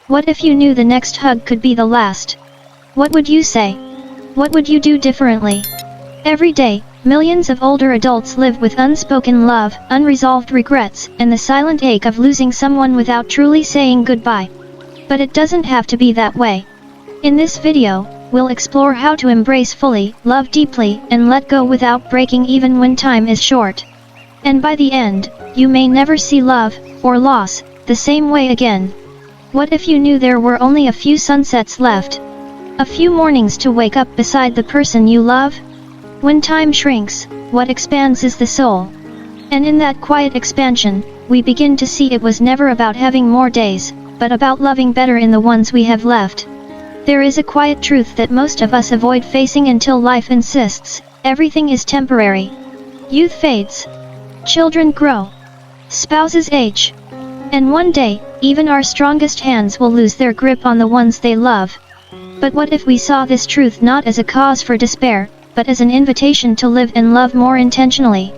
What if you knew the next hug could be the last? What would you say? What would you do differently? Every day, millions of older adults live with unspoken love, unresolved regrets, and the silent ache of losing someone without truly saying goodbye. But it doesn't have to be that way. In this video, we'll explore how to embrace fully, love deeply, and let go without breaking even when time is short. And by the end, you may never see love, or loss, the same way again. What if you knew there were only a few sunsets left? A few mornings to wake up beside the person you love? When time shrinks, what expands is the soul. And in that quiet expansion, we begin to see it was never about having more days, but about loving better in the ones we have left. There is a quiet truth that most of us avoid facing until life insists, everything is temporary. Youth fades. Children grow. Spouses age. And one day, even our strongest hands will lose their grip on the ones they love. But what if we saw this truth not as a cause for despair, but as an invitation to live and love more intentionally?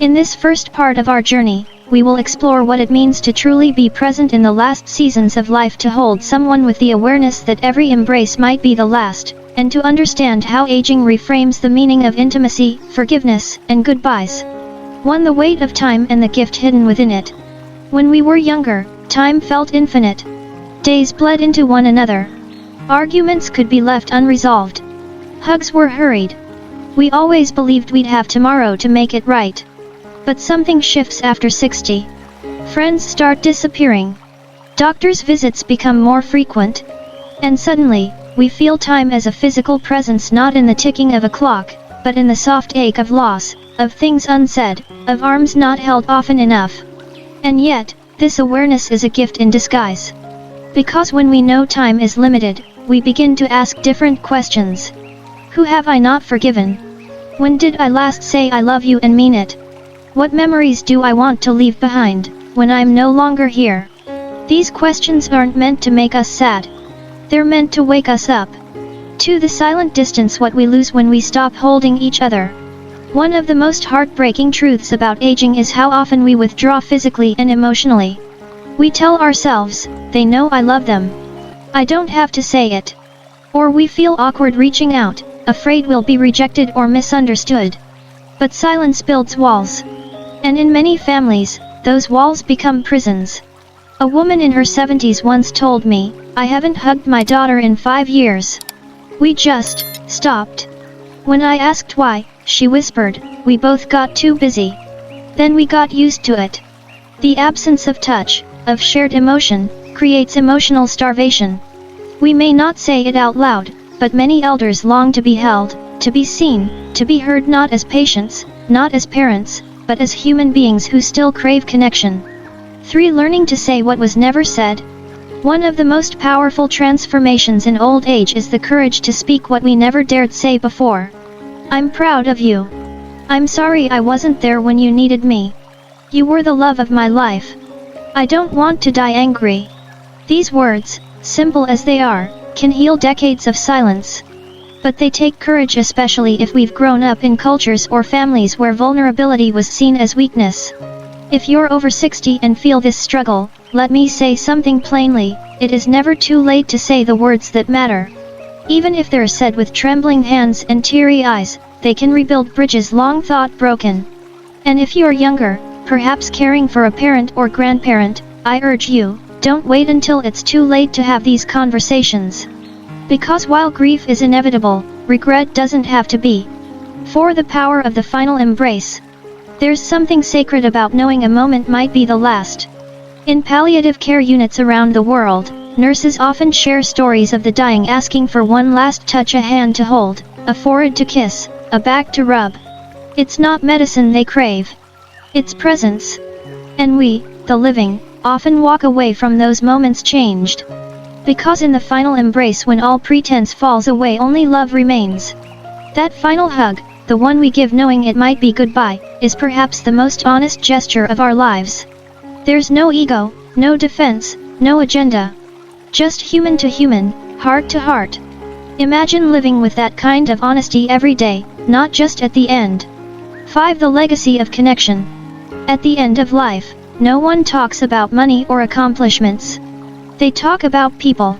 In this first part of our journey, we will explore what it means to truly be present in the last seasons of life, to hold someone with the awareness that every embrace might be the last, and to understand how aging reframes the meaning of intimacy, forgiveness, and goodbyes. The weight of time and the gift hidden within it. When we were younger, time felt infinite. Days bled into one another. Arguments could be left unresolved. Hugs were hurried. We always believed we'd have tomorrow to make it right. But something shifts after 60. Friends start disappearing. Doctors' visits become more frequent. And suddenly, we feel time as a physical presence, not in the ticking of a clock, but in the soft ache of loss, of things unsaid, of arms not held often enough. And yet, this awareness is a gift in disguise. Because when we know time is limited, we begin to ask different questions. Who have I not forgiven? When did I last say I love you and mean it? What memories do I want to leave behind, when I'm no longer here? These questions aren't meant to make us sad. They're meant to wake us up. To the silent distance, what we lose when we stop holding each other. One of the most heartbreaking truths about aging is how often we withdraw physically and emotionally. We tell ourselves, they know I love them. I don't have to say it. Or we feel awkward reaching out, afraid we'll be rejected or misunderstood. But silence builds walls. And in many families, those walls become prisons. A woman in her 70s once told me, I haven't hugged my daughter in 5 years. We just stopped. When I asked why, she whispered, we both got too busy. Then we got used to it. The absence of touch, of shared emotion, creates emotional starvation. We may not say it out loud, but many elders long to be held, to be seen, to be heard, not as patients, not as parents, but as human beings who still crave connection. 3. Learning to say what was never said. One of the most powerful transformations in old age is the courage to speak what we never dared say before. I'm proud of you. I'm sorry I wasn't there when you needed me. You were the love of my life. I don't want to die angry. These words, simple as they are, can heal decades of silence. But they take courage, especially if we've grown up in cultures or families where vulnerability was seen as weakness. If you're over 60 and feel this struggle, let me say something plainly, it is never too late to say the words that matter. Even if they're said with trembling hands and teary eyes, they can rebuild bridges long thought broken. And if you're younger, perhaps caring for a parent or grandparent, I urge you, don't wait until it's too late to have these conversations. Because while grief is inevitable, regret doesn't have to be. For the power of the final embrace. There's something sacred about knowing a moment might be the last. In palliative care units around the world, nurses often share stories of the dying asking for one last touch, a hand to hold, a forehead to kiss, a back to rub. It's not medicine they crave. It's presence. And we, the living, often walk away from those moments changed. Because in the final embrace, when all pretense falls away, only love remains. That final hug, the one we give knowing it might be goodbye, is perhaps the most honest gesture of our lives. There's no ego, no defense, no agenda. Just human to human, heart to heart. Imagine living with that kind of honesty every day, not just at the end. 5. The legacy of connection. At the end of life, no one talks about money or accomplishments. They talk about people.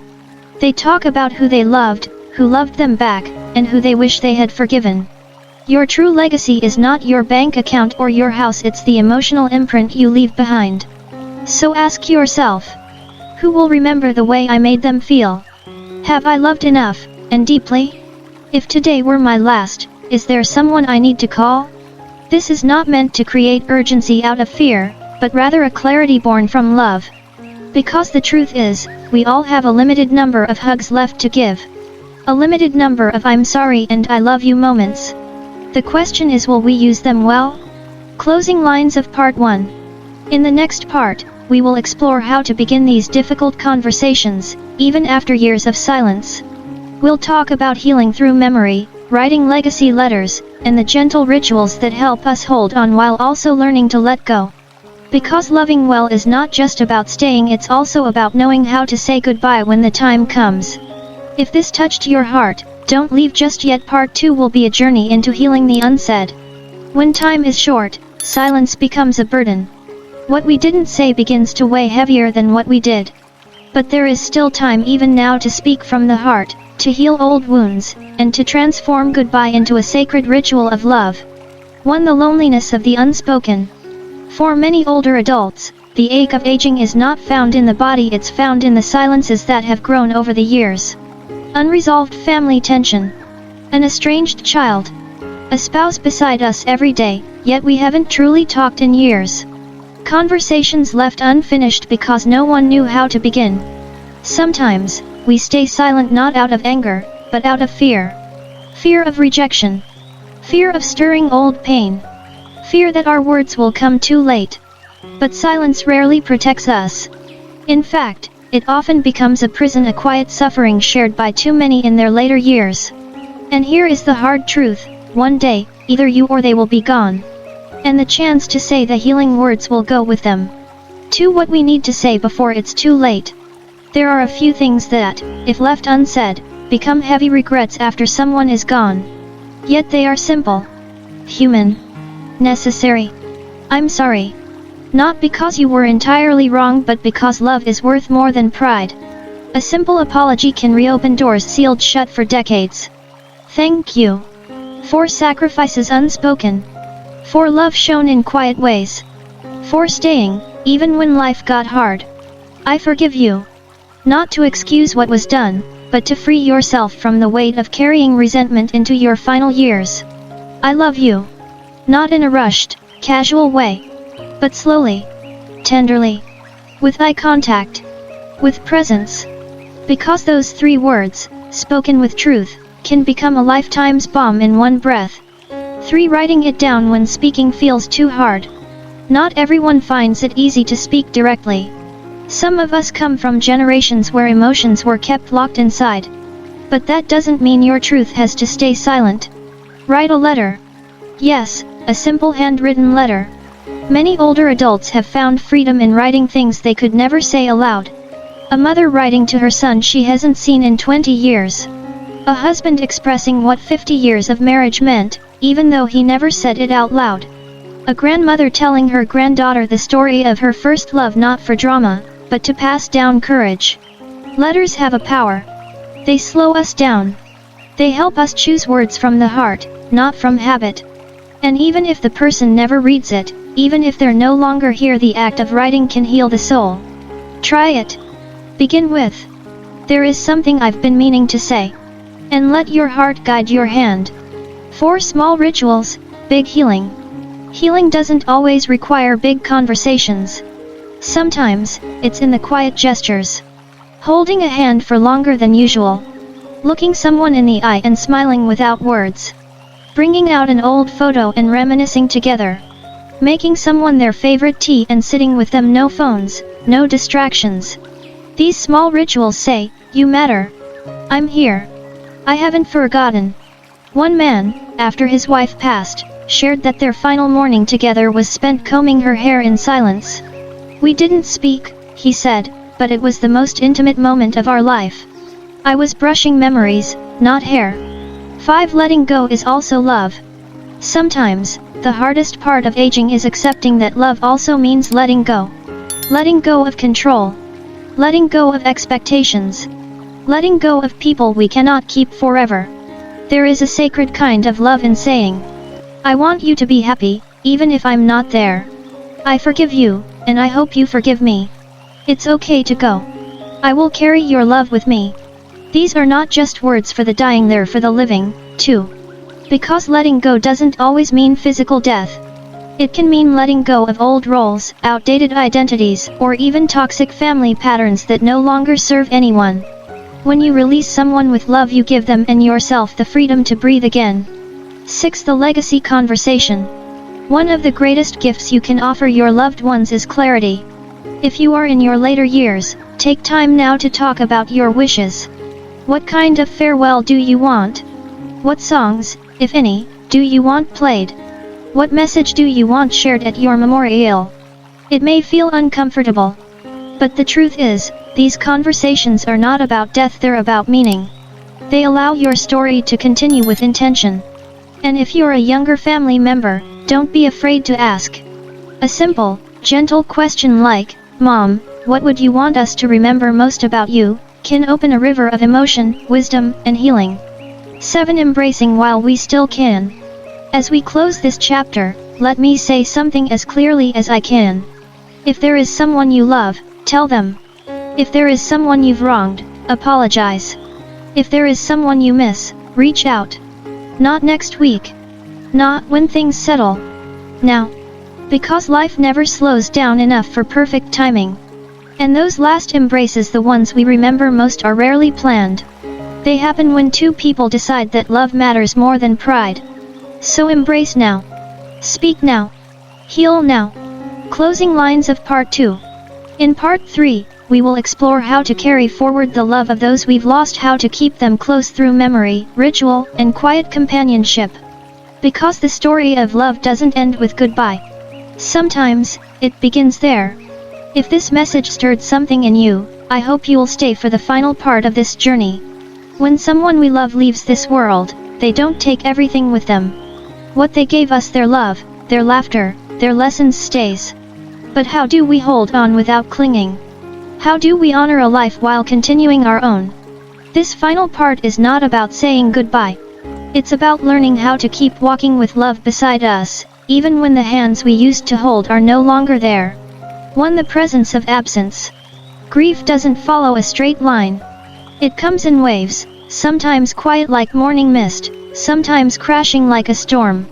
They talk about who they loved, who loved them back, and who they wish they had forgiven. Your true legacy is not your bank account or your house, it's the emotional imprint you leave behind. So ask yourself, who will remember the way I made them feel? Have I loved enough, and deeply? If today were my last, is there someone I need to call? This is not meant to create urgency out of fear, but rather a clarity born from love. Because the truth is, we all have a limited number of hugs left to give. A limited number of I'm sorry and I love you moments. The question is, will we use them well? Closing lines of part 1. In the next part, we will explore how to begin these difficult conversations, even after years of silence. We'll talk about healing through memory, writing legacy letters, and the gentle rituals that help us hold on while also learning to let go. Because loving well is not just about staying, it's also about knowing how to say goodbye when the time comes. If this touched your heart, don't leave just yet. Part 2 will be a journey into healing the unsaid. When time is short, silence becomes a burden. What we didn't say begins to weigh heavier than what we did. But there is still time even now to speak from the heart, to heal old wounds, and to transform goodbye into a sacred ritual of love. 1. The loneliness of the unspoken. For many older adults, the ache of aging is not found in the body, it's found in the silences that have grown over the years. Unresolved family tension. An estranged child. A spouse beside us every day, yet we haven't truly talked in years. Conversations left unfinished because no one knew how to begin. Sometimes, we stay silent not out of anger, but out of fear. Fear of rejection. Fear of stirring old pain. Fear that our words will come too late. But silence rarely protects us. In fact, it often becomes a prison, a quiet suffering shared by too many in their later years. And here is the hard truth, one day, either you or they will be gone. And the chance to say the healing words will go with them. 2. What we need to say before it's too late. There are a few things that, if left unsaid, become heavy regrets after someone is gone. Yet they are simple, human, necessary. I'm sorry. Not because you were entirely wrong, but because love is worth more than pride. A simple apology can reopen doors sealed shut for decades. Thank you. 4. Sacrifices unspoken. For love shown in quiet ways. For staying, even when life got hard. I forgive you. Not to excuse what was done, but to free yourself from the weight of carrying resentment into your final years. I love you. Not in a rushed, casual way. But slowly. Tenderly. With eye contact. With presence. Because those 3 words, spoken with truth, can become a lifetime's balm in one breath. 3. Writing it down when speaking feels too hard. Not everyone finds it easy to speak directly. Some of us come from generations where emotions were kept locked inside. But that doesn't mean your truth has to stay silent. Write a letter. Yes, a simple handwritten letter. Many older adults have found freedom in writing things they could never say aloud. A mother writing to her son she hasn't seen in 20 years. A husband expressing what 50 years of marriage meant, even though he never said it out loud. A grandmother telling her granddaughter the story of her first love, not for drama, but to pass down courage. Letters have a power. They slow us down. They help us choose words from the heart, not from habit. And even if the person never reads it, even if they're no longer here, the act of writing can heal the soul. Try it. Begin with, there is something I've been meaning to say. And let your heart guide your hand. 4. Small rituals, big healing. Healing doesn't always require big conversations. Sometimes, it's in the quiet gestures. Holding a hand for longer than usual. Looking someone in the eye and smiling without words. Bringing out an old photo and reminiscing together. Making someone their favorite tea and sitting with them, no phones, no distractions. These small rituals say, you matter. I'm here. I haven't forgotten. One man, after his wife passed, shared that their final morning together was spent combing her hair in silence. We didn't speak, he said, but it was the most intimate moment of our life. I was brushing memories, not hair. 5. Letting go is also love. Sometimes, the hardest part of aging is accepting that love also means letting go. Letting go of control. Letting go of expectations. Letting go of people we cannot keep forever. There is a sacred kind of love in saying, I want you to be happy, even if I'm not there. I forgive you, and I hope you forgive me. It's okay to go. I will carry your love with me. These are not just words for the dying, they're for the living, too. Because letting go doesn't always mean physical death. It can mean letting go of old roles, outdated identities, or even toxic family patterns that no longer serve anyone. When you release someone with love, you give them and yourself the freedom to breathe again. 6. The legacy conversation. One of the greatest gifts you can offer your loved ones is clarity. If you are in your later years, take time now to talk about your wishes. What kind of farewell do you want? What songs, if any, do you want played? What message do you want shared at your memorial? It may feel uncomfortable. But the truth is, these conversations are not about death, they're about meaning. They allow your story to continue with intention. And if you're a younger family member, don't be afraid to ask. A simple, gentle question like, Mom, what would you want us to remember most about you, can open a river of emotion, wisdom, and healing. 7. Embracing while we still can. As we close this chapter, let me say something as clearly as I can. If there is someone you love, tell them. If there is someone you've wronged, apologize. If there is someone you miss, reach out. Not next week. Not when things settle. Now. Because life never slows down enough for perfect timing. And those last embraces, the ones we remember most, are rarely planned. They happen when two people decide that love matters more than pride. So embrace now. Speak now. Heal now. Closing lines of Part 2. In Part 3, we will explore how to carry forward the love of those we've lost, how to keep them close through memory, ritual, and quiet companionship. Because the story of love doesn't end with goodbye. Sometimes, it begins there. If this message stirred something in you, I hope you'll stay for the final part of this journey. When someone we love leaves this world, they don't take everything with them. What they gave us, their love, their laughter, their lessons, stays. But how do we hold on without clinging? How do we honor a life while continuing our own? This final part is not about saying goodbye. It's about learning how to keep walking with love beside us, even when the hands we used to hold are no longer there. 1. The presence of absence. Grief doesn't follow a straight line. It comes in waves, sometimes quiet like morning mist, sometimes crashing like a storm.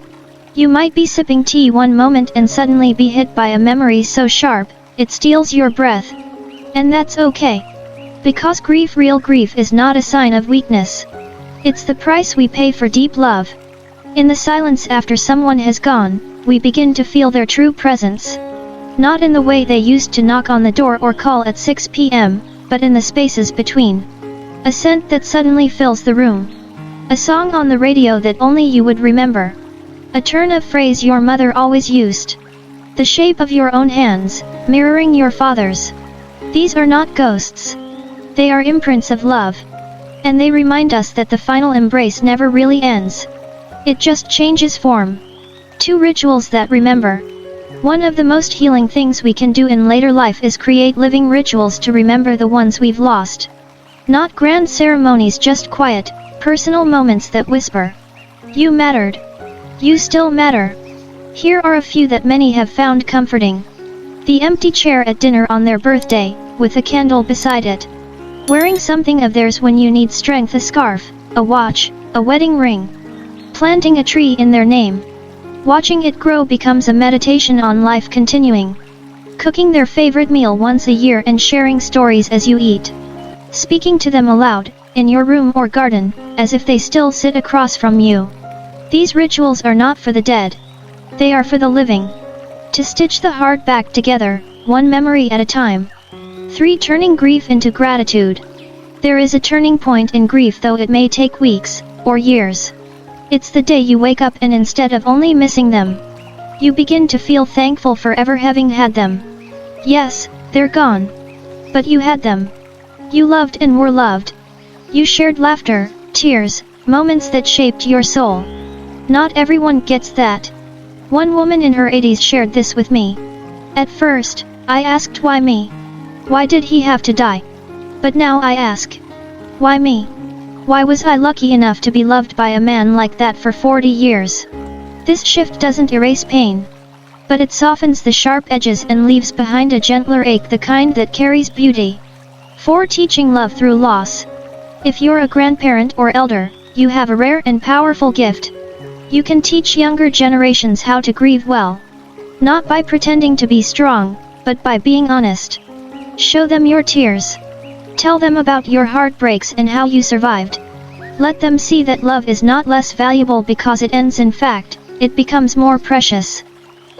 You might be sipping tea one moment and suddenly be hit by a memory so sharp, it steals your breath. And that's okay. Because grief, real grief, is not a sign of weakness. It's the price we pay for deep love. In the silence after someone has gone, we begin to feel their true presence. Not in the way they used to knock on the door or call at 6 p.m., but in the spaces between. A scent that suddenly fills the room. A song on the radio that only you would remember. A turn of phrase your mother always used. The shape of your own hands, mirroring your father's. These are not ghosts. They are imprints of love. And they remind us that the final embrace never really ends. It just changes form. 2. Rituals that remember. One of the most healing things we can do in later life is create living rituals to remember the ones we've lost. Not grand ceremonies, just quiet, personal moments that whisper, "You mattered. You still matter." Here are a few that many have found comforting. The empty chair at dinner on their birthday, with a candle beside it. Wearing something of theirs when you need strength, a scarf, a watch, a wedding ring. Planting a tree in their name. Watching it grow becomes a meditation on life continuing. Cooking their favorite meal once a year and sharing stories as you eat. Speaking to them aloud, in your room or garden, as if they still sit across from you. These rituals are not for the dead. They are for the living. To stitch the heart back together, one memory at a time. 3. Turning grief into gratitude. There is a turning point in grief, though it may take weeks, or years. It's the day you wake up and instead of only missing them, you begin to feel thankful for ever having had them. Yes, they're gone. But you had them. You loved and were loved. You shared laughter, tears, moments that shaped your soul. Not everyone gets that. One woman in her 80s shared this with me. At first, I asked why me. Why did he have to die? But now I ask. Why me? Why was I lucky enough to be loved by a man like that for 40 years? This shift doesn't erase pain, but it softens the sharp edges and leaves behind a gentler ache, the kind that carries beauty. 4. Teaching love through loss. If you're a grandparent or elder, you have a rare and powerful gift. You can teach younger generations how to grieve well. Not by pretending to be strong, but by being honest. Show them your tears. Tell them about your heartbreaks and how you survived. Let them see that love is not less valuable because it ends. In fact, it becomes more precious.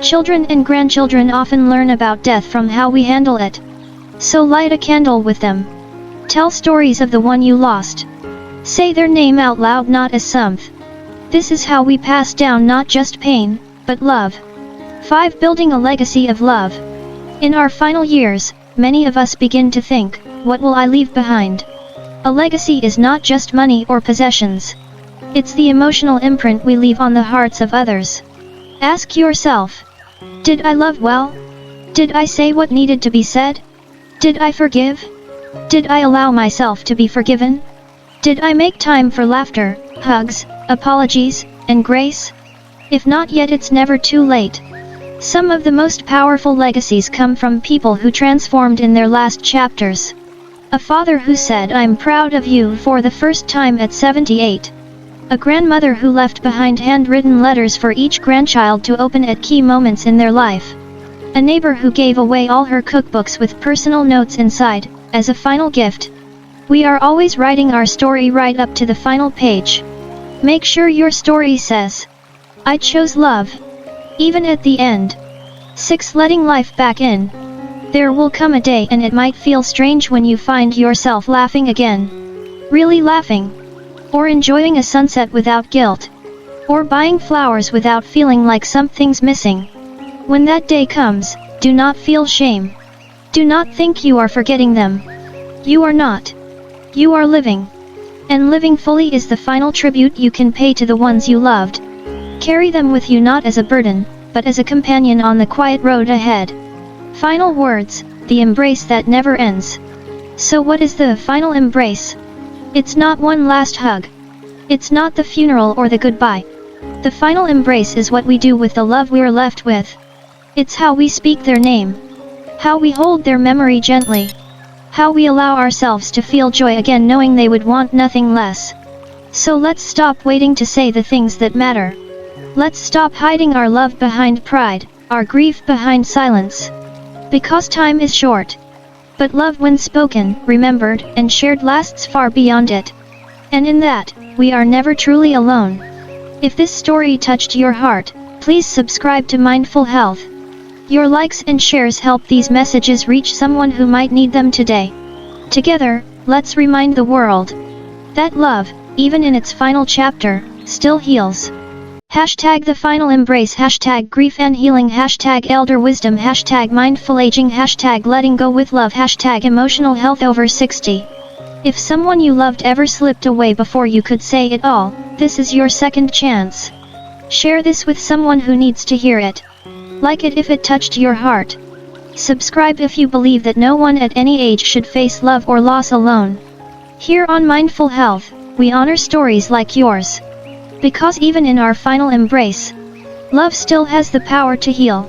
Children and grandchildren often learn about death from how we handle it. So light a candle with them. Tell stories of the one you lost. Say their name out loud, not as someth. This is how we pass down not just pain, but love. 5. Building a legacy of love. In our final years, many of us begin to think, what will I leave behind? A legacy is not just money or possessions. It's the emotional imprint we leave on the hearts of others. Ask yourself, did I love well? Did I say what needed to be said? Did I forgive? Did I allow myself to be forgiven? Did I make time for laughter, hugs, apologies, and grace? If not yet, it's never too late. Some of the most powerful legacies come from people who transformed in their last chapters. A father who said, "I'm proud of you" for the first time at 78. A grandmother who left behind handwritten letters for each grandchild to open at key moments in their life. A neighbor who gave away all her cookbooks with personal notes inside, as a final gift. We are always writing our story right up to the final page. Make sure your story says, "I chose love," even at the end. 6. Letting life back in. There will come a day, and it might feel strange, when you find yourself laughing again. Really laughing. Or enjoying a sunset without guilt. Or buying flowers without feeling like something's missing. When that day comes, do not feel shame. Do not think you are forgetting them. You are not. You are living. And living fully is the final tribute you can pay to the ones you loved. Carry them with you, not as a burden, but as a companion on the quiet road ahead. Final words, the embrace that never ends. So what is the final embrace? It's not one last hug. It's not the funeral or the goodbye. The final embrace is what we do with the love we're left with. It's how we speak their name. How we hold their memory gently. How we allow ourselves to feel joy again, knowing they would want nothing less. So let's stop waiting to say the things that matter. Let's stop hiding our love behind pride, our grief behind silence. Because time is short. But love, when spoken, remembered, and shared, lasts far beyond it. And in that, we are never truly alone. If this story touched your heart, please subscribe to Mindful Health. Your likes and shares help these messages reach someone who might need them today. Together, let's remind the world that love, even in its final chapter, still heals. Hashtag the final embrace, hashtag grief and healing, hashtag elder wisdom, hashtag mindful aging, hashtag letting go with love, hashtag emotional health over 60. If someone you loved ever slipped away before you could say it all, this is your second chance. Share this with someone who needs to hear it. Like it if it touched your heart. Subscribe if you believe that no one at any age should face love or loss alone. Here on Mindful Health, we honor stories like yours. Because even in our final embrace, love still has the power to heal.